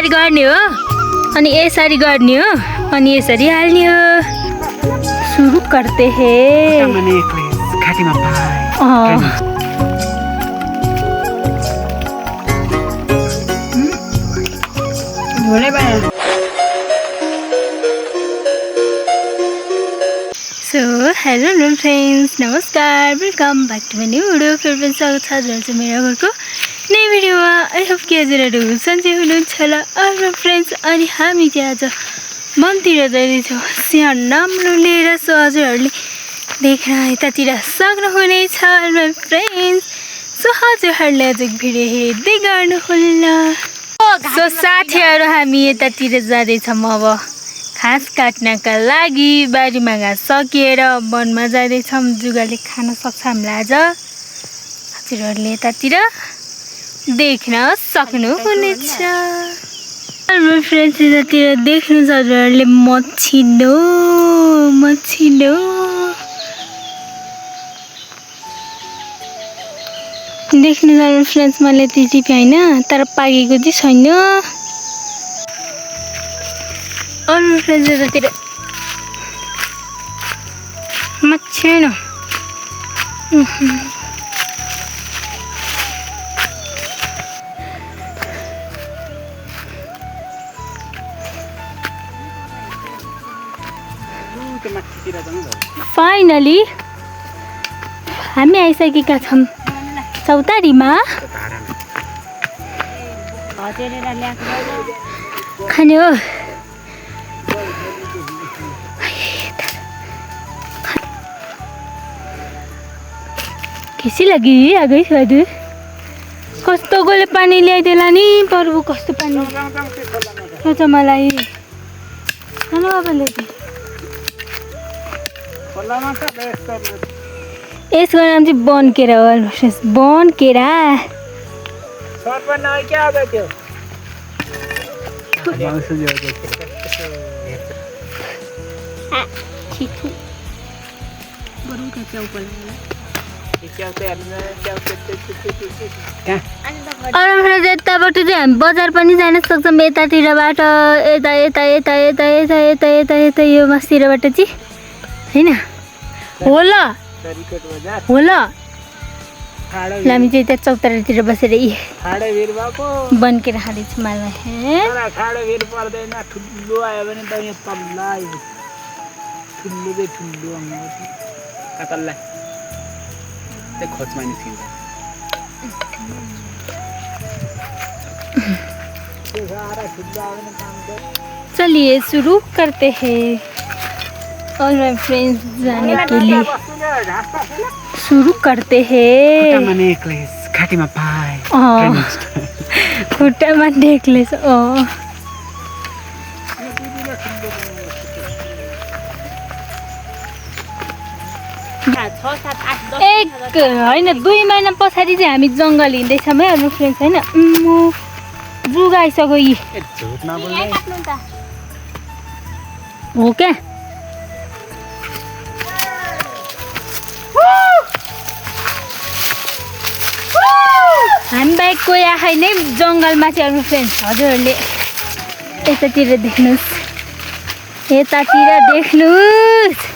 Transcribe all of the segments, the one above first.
यसरी गर्ने हो अनि यसरी गर्ने हो अनि यसरी हाल्ने हो सुरु करते हे खाटीमा पाए सो हेलो फ्रेन्ड्स नमस्कार welcome back to my new video फेरि पनि स्वागत छ हजुरहरू चाहिँ मेरो घरको नयाँ भिडियोमा आई होप कि हजुरहरू सन्चै हुनुहुन्छ होला अर्को फ्रेन्ड्स अनि हामी चाहिँ आज मनतिर जाँदैछौँ स्याहार नाम्लो लिएर सो हजुरहरूले देख्न यतातिर सक्नुहुनेछ माई फ्रेन्ड्स सो हजुरहरूले आज भिडियो हेर्दै गर्नुहोला सो साथीहरू हामी यतातिर जाँदैछौँ अब घाँस काट्नका लागि बारीमा घाँस सकिएर वनमा जाँदैछौँ जुगाले खान सक्छ हामीलाई आज हजुरहरूले यतातिर देख्न सक्नुहुनेछ फ्रेन्ड्स यतातिर देख्नु हजुरहरूले मछिनो मछिनो देख्नु जानु फ्रेन्ड्स मैले त्यो टिपी होइन तर पाकेको चाहिँ छैन अरू फ्रेन्ड्स यतातिर मछिनो फाइनली हामी आइसकेका छौँ चौतारीमा खाने हो कैसी लगी आगै हजुर कस्तो गोले पानी ल्याइदिएला नि प्रभु कस्तो पानी सोच मलाई खानु बाबाले यसको नाम चाहिँ बनकेरा हो बनकेरा यताबाट चाहिँ हामी बजार पनि जान सक्छौँ यतातिरबाट यता यता यता यता यता यता यता यता यो मासतिरबाट चाहिँ होइन होला हामी चाहिँ यता चौतारीतिर बसेर बनकेर खाँदैछौँ मलाई खोजमा निस्किन्छ चलिए शुरू करते हैं और माय फ्रेंड्स जाने के लिए शुरू करते हैं खाटीमा पाए खुट्टामा नेकलेस एक होइन 2 महिना पछाडि चाहिँ हामी जङ्गल हिँड्दैछौँ है हाम्रो फ्रेन्ड्स होइन जुग आइसक्यो यी हो क्या हामी बाइक कोही आएन जङ्गलमा चाहिँ हाम्रो फ्रेन्ड्स हजुरहरूले यतातिर देख्नुहोस् यतातिर देख्नुहोस्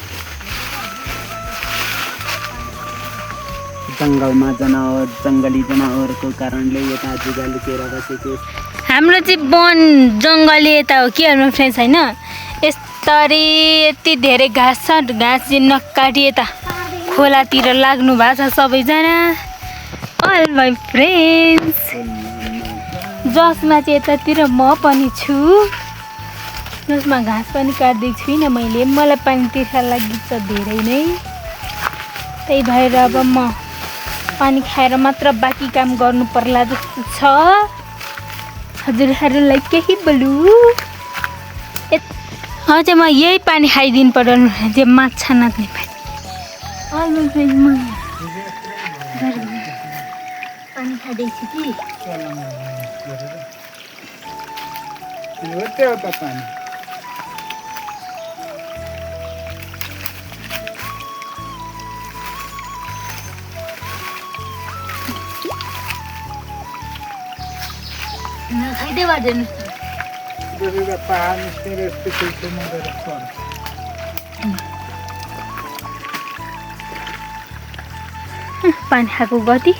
जङ्गलमा जनावर जङ्गली जनावरको कारणले यता जुगा लुकेर बसेको हाम्रो चाहिँ वन जङ्गली यता हो कि हाम्रो फ्रेन्ड्स होइन यस्तरी यति धेरै घाँस छ घाँस चाहिँ नकाटी यता खोलातिर लाग्नु भएको छ सबैजना अल माई फ्रेन्ड्स जसमा चाहिँ यतातिर म पनि छु जसमा घाँस पनि काट्दैछु छुइनँ मैले मलाई पानी तिर्खा लाग्छ धेरै नै त्यही भएर अब म पानी खाएर मात्र बाँकी काम गर्नु पर्ला जस्तो छ हजुरहरूलाई केही बोलु अझै म यही पानी खाइदिनु पर्यो त्यो माछा नाच्ने पानी पानी खाँदैछु कि खाइदै गर्दैन पानी खाएको गति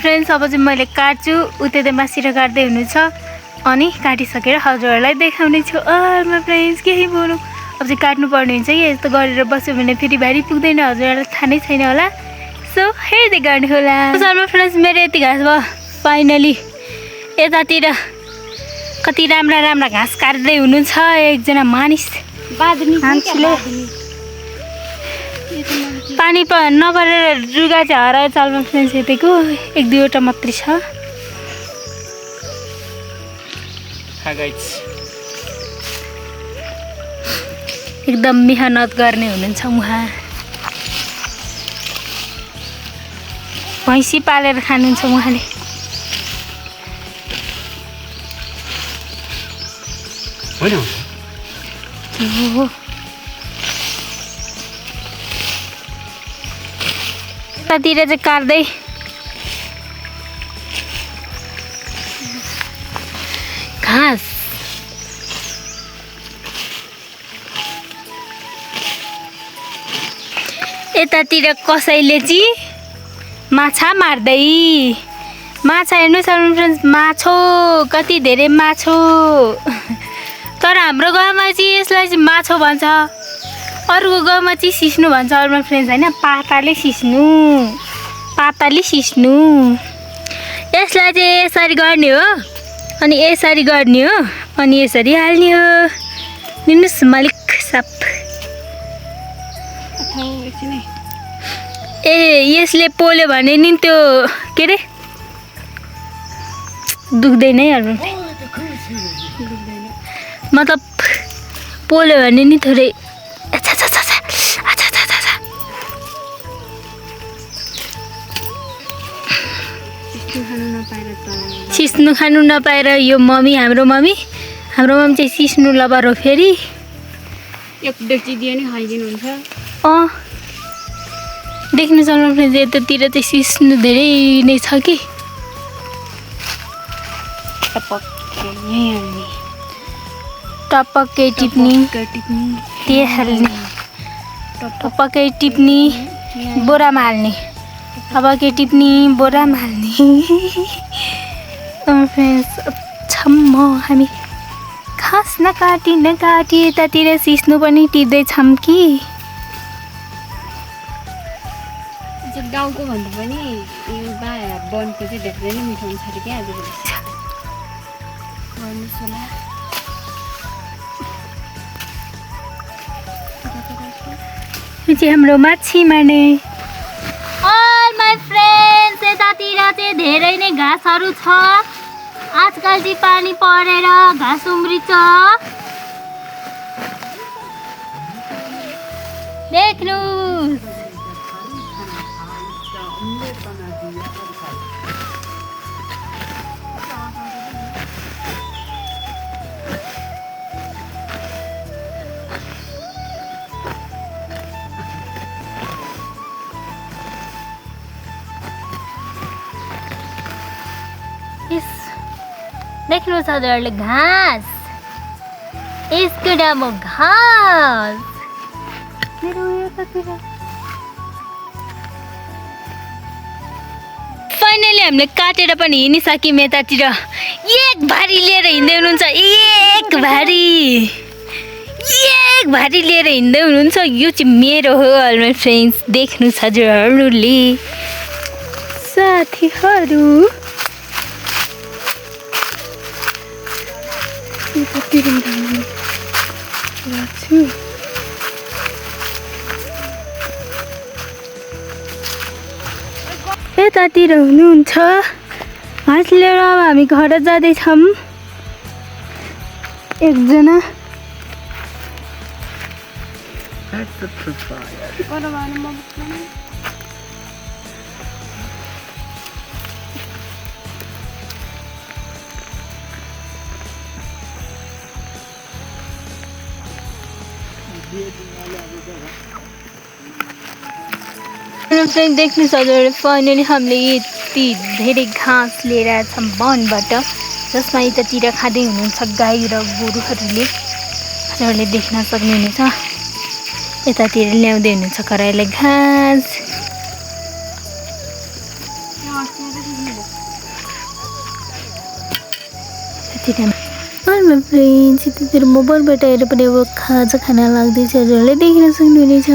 फ्रेन्ड्स। अब चाहिँ मैले काट्छु, उतै मासिएर काट्दै हुनुहुन्छ अनि काटिसकेर हजुरहरूलाई देखाउने छु। फ्रेन्ड्स केही बोलौँ, अब चाहिँ काट्नु पर्ने हुन्छ कि यस्तो गरेर बस्यो भने फेरि भारी पुग्दैन, हजुरहरूलाई थाहा नै छैन होला। सो हेर्दै गर्नु होला। फ्रेन्ड्स मेरो यति घाँस भयो फाइनली। यतातिर कति राम्रा राम्रा घाँस काट्दै हुनुहुन्छ एकजना मान्छेले। पानी नपरेर रुगा चाहिँ हरायो चालमा फ्रेन्ड्स। यतिको 1-2वटा मात्रै छ। एकदम मेहनत गर्ने हुनुहुन्छ उहाँ। भैँसी पालेर खानुहुन्छ उहाँले। यतातिर चाहिँ काट्दै घाँस। यतातिर कसैले चाहिँ माछा मार्दै, माछा हेर्नुहोस् फ्रेन्ड्स, माछो कति धेरै माछो। तर हाम्रो गाउँमा चाहिँ यसलाई चाहिँ माछो भन्छ, अरूको गाउँमा चाहिँ सिस्नु भन्छ फ्रेन्ड्स होइन। पाताले सिस्नु। यसलाई चाहिँ यसरी गर्ने हो अनि यसरी गर्ने हो अनि यसरी हाल्ने हो। लिनुहोस् मालिक साप। यसले पोल्यो भने नि त्यो के अरे दुख्दैन है मतलब पोल्यो भने नि थोरै सिस्नु खानु नपाएर यो हाम्रो मम्मी चाहिँ सिस्नु लबर हो। फेरि एक डेक्ची दियो नि खाइदिनुहुन्छ। देख्नु सक्नु फ्रेन्ड्स, यतातिर चाहिँ सिस्नु धेरै नै छ कि। टपक्कै टिप्नी त्यही हाल्ने, टपक्कै टिप्नी बोरामा हाल्ने, टपक्कै टिप्नी बोरामा हाल्ने। फ्रेन्ड्स छम्म हामी घाँस नकाटी यतातिर सिस्नु पनि टिप्दैछौँ कि। गाउँको भन्दा पनि यो वनको चाहिँ धेरै नै मिठो हुन्छ अरे क्या। यो चाहिँ हाम्रो माछी मार्ने। अल माई फ्रेन्ड्स यतातिर चाहिँ धेरै नै घाँसहरू छ। आजकल चाहिँ पानी परेर घाँस उम्रिन्छ। देख्नुहोस् देख्नुहोस् हजुरहरूले घाँस, यसको नाम हो घाँस। फाइनली हामीले काटेर पनि हिँडिसक्यौँ। यतातिर एक भारी लिएर हिँड्दै हुनुहुन्छ, एक भारी लिएर हिँड्दै हुनुहुन्छ। यो चाहिँ मेरो हो माई फ्रेन्ड्स, देख्नुहोस् हजुरहरूले साथीहरू। यतातिर हुनुहुन्छ घाँस लिएर। अब हामी घर जाँदैछौँ। एकजना देख्नुहोस् हजुर, फाइनली हामीले यति धेरै घाँस लिएर आएछौँ वनबाट। जसमा यतातिर खाँदै हुनुहुन्छ गाई र गोरुहरूले हजुरहरूले देख्न सक्नुहुनेछ यतातिर ल्याउँदै हुनुहुन्छ कराईलाई घाँस फ्रेन्ड्स यतातिर मोबाइलबाट हेरेर पनि अब खाजा खान लाग्दैछ हजुरहरूले देख्न सक्नुहुनेछ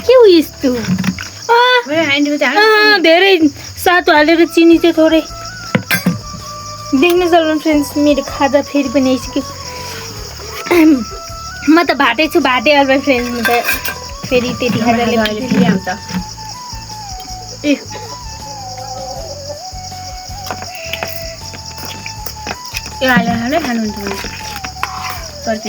के हो यस्तो धेरै सातो हालेर चिनी चाहिँ थोरै देख्न सक्नु फ्रेन्ड्स मेरो खाजा फेरि पनि आइसक्यो म त भाटै छु भाटे हलुवा फ्रेन्ड्स म त फेरि त्यति खाजाले आउँछ ए यो हालेर खानुहुन्छ भने पर्छ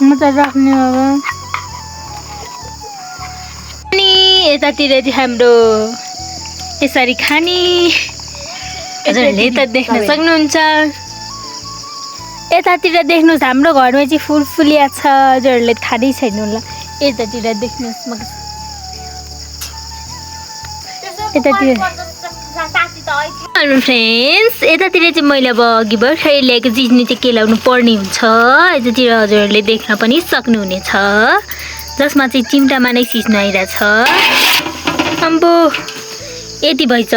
म त राख्ने अब अनि यतातिर चाहिँ हाम्रो यसरी खाने हजुरहरूले त देख्न सक्नुहुन्छ यतातिर देख्नुहोस् हाम्रो घरमा चाहिँ फुल फुलिया छ हजुरहरूले थाहा नै छैन होला यतातिर देख्नुहोस् म यतातिर हेलो फ्रेन्ड्स यतातिर चाहिँ मैले अब अघि भर्खरै ल्याएको चिजनी चाहिँ केलाउनु पर्ने हुन्छ यतातिर हजुरहरूले देख्न पनि सक्नुहुनेछ जसमा चाहिँ चिम्टामा नै सिस्नु आइरहेछ अम्बो यति भएछ